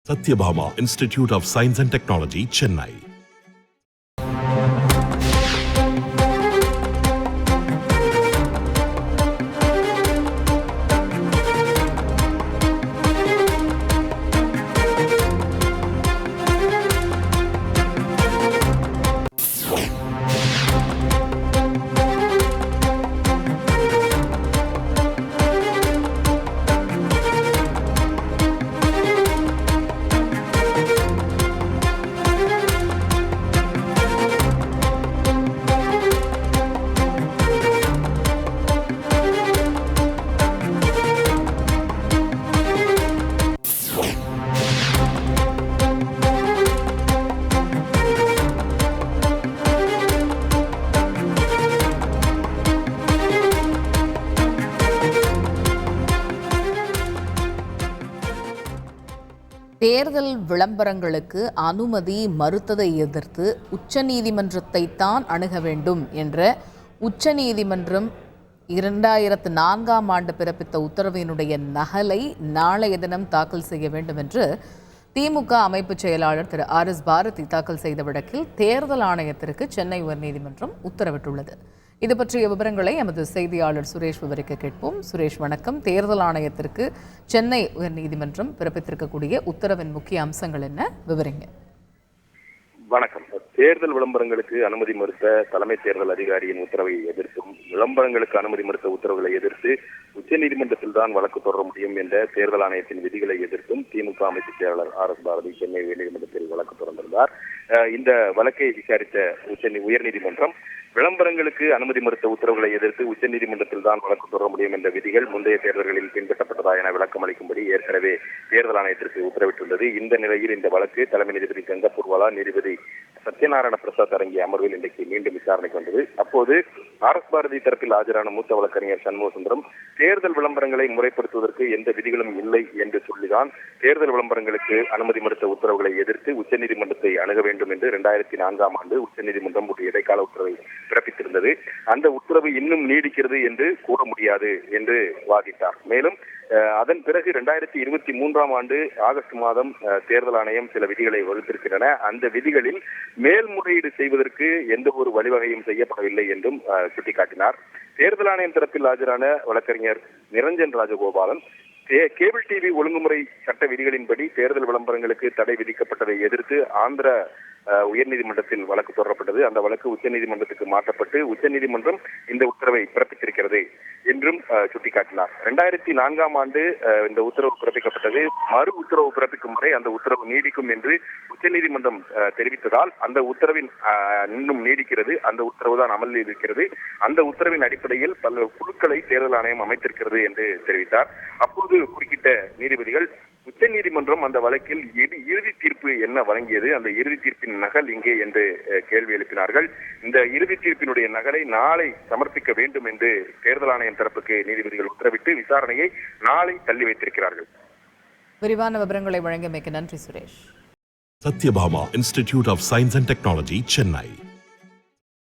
Satyabhama Institute of Science and Technology, Chennai. தேர்தல் விளம்பரங்களுக்கு அனுமதி மறுத்ததை எதிர்த்து உச்சநீதிமன்றத்தை தான் அணுக வேண்டும் என்ற உச்சநீதிமன்றம் 2004ஆம் ஆண்டு பிறப்பித்த உத்தரவினுடைய நகலை நாளைய தினம் தாக்கல் செய்ய வேண்டும் என்று திமுக அமைப்பு செயலாளர் திரு RS பாரதி தாக்கல் செய்த வழக்கில் தேர்தல் ஆணையத்திற்கு சென்னை உயர்நீதிமன்றம் உத்தரவிட்டுள்ளது. இது பற்றிய விவரங்களை எமது செய்தியாளர் சுரேஷ் விவரிக்க கேட்போம். சுரேஷ் வணக்கம். தேர்தல் ஆணையத்திற்கு சென்னை உயர்நீதிமன்றம் பிறப்பித்திருக்கக்கூடிய உத்தரவின் முக்கிய அம்சங்கள் என்ன, விவரிங்க. வணக்கம். தேர்தல் விளம்பரங்களுக்கு அனுமதி மறுத்த தலைமை தேர்தல் அதிகாரியின் உத்தரவை எதிர்த்தும் விளம்பரங்களுக்கு அனுமதி மறுத்த உத்தரவுகளை எதிர்த்து உச்சநீதிமன்றத்தில் தான் வழக்கு தொடர முடியும் என்ற தேர்தல் ஆணையத்தின் விதிகளை எதிர்த்தும் திமுக அமைப்பு செயலாளர் RS பாரதி சென்னை உயர்நீதிமன்றத்தில் வழக்கு தொடர்ந்திருந்தார். இந்த வழக்கை விசாரித்த உயர்நீதிமன்றம் விளம்பரங்களுக்கு அனுமதி மறுத்த உத்தரவுகளை எதிர்த்து உச்சநீதிமன்றத்தில் தான் வழக்கு தொடர முடியும் என்ற விதிகள் முந்தைய தேர்தல்களில் பின்பற்றப்பட்டதா என விளக்கம் அளிக்கும்படி ஏற்கனவே தேர்தல் ஆணையத்திற்கு உத்தரவிட்டுள்ளது. இந்த நிலையில் இந்த வழக்கு தலைமை நீதிபதி கங்கபூர்வாலா, நீதிபதி சத்யநாராயண பிரசாத் அடங்கிய அமர்வில் இன்றைக்கு மீண்டும் விசாரணைக்கு வந்தது. அப்போது RS பாரதி தரப்பில் ஆஜரான மூத்த வழக்கறிஞர் சண்முக சுந்தரம் தேர்தல் விளம்பரங்களை முறைப்படுத்துவதற்கு எந்த விதிகளும் இல்லை என்று சொல்லிதான் தேர்தல் விளம்பரங்களுக்கு அனுமதி மறுத்த உத்தரவுகளை எதிர்த்து உச்சநீதிமன்றத்தை அணுக வேண்டும் என்று 2004ஆம் ஆண்டு உச்சநீதிமன்றம் ஒரு இடைக்கால உத்தரவை பிறப்பித்திருந்தது. அந்த உத்தரவு இன்னும் நீடிக்கிறது என்று கூற முடியாது என்று வாதிட்டார். மேலும் அதன் பிறகு 2023ஆம் ஆண்டு ஆகஸ்ட் மாதம் தேர்தல் ஆணையம் சில விதிகளை வகுத்திருக்கின்றன. அந்த விதிகளில் மேல்முறையீடு செய்வதற்கு எந்த ஒரு வழிவகையும் செய்யப்படவில்லை என்றும் சுட்டிக்காட்டினார். தேர்தல் ஆணையம் தரப்பில் ஆஜரான வழக்கறிஞர் நிரஞ்சன் ராஜகோபாலன் கேபிள் டிவி ஒழுங்குமுறை சட்ட விதிகளின்படி தேர்தல் விளம்பரங்களுக்கு தடை விதிக்கப்பட்டதை எதிர்த்து ஆந்திர உயர்நீதிமன்றத்தில் வழக்கு தொடரப்பட்டது. அந்த வழக்கு உச்சநீதிமன்றத்துக்கு மாற்றப்பட்டு உச்சநீதிமன்றம் இந்த உத்தரவை பிறப்பித்திருக்கிறது என்றும் சுட்டிக்காட்டினார். 2004ஆம் ஆண்டு இந்த உத்தரவு பிறப்பிக்கப்பட்டது. மறு உத்தரவு பிறப்பிக்கும் வரை அந்த உத்தரவு நீடிக்கும் என்று உச்சநீதிமன்றம் தெரிவித்ததால் அந்த உத்தரவின் இன்னும் நீடிக்கிறது. அந்த உத்தரவு தான் அமலில் இருக்கிறது. அந்த உத்தரவின் அடிப்படையில் பல குழுக்களை தேர்தல் ஆணையம் அமைத்திருக்கிறது என்று தெரிவித்தார். அப்போது குறுக்கிட்ட நீதிபதிகள் உச்சநீதிமன்றம் அந்த வழக்கில் இறுதி தீர்ப்பு என்ன வழங்கியது, அந்த இறுதி தீர்ப்பின் நகல் இங்கே என்று கேள்வி எழுப்பினார்கள். இந்த இறுதி தீர்ப்பினுடைய நகலை நாளை சமர்ப்பிக்க வேண்டும் என்று தேர்தல் ஆணையம் தரப்புக்கு நீதிபதிகள் உத்தரவிட்டு விசாரணையை நாளை தள்ளி வைத்திருக்கிறார்கள். விரிவான விவரங்களை வழங்கியமைக்கு நன்றி Suresh. Satyabhama Institute of Science and Technology, Chennai.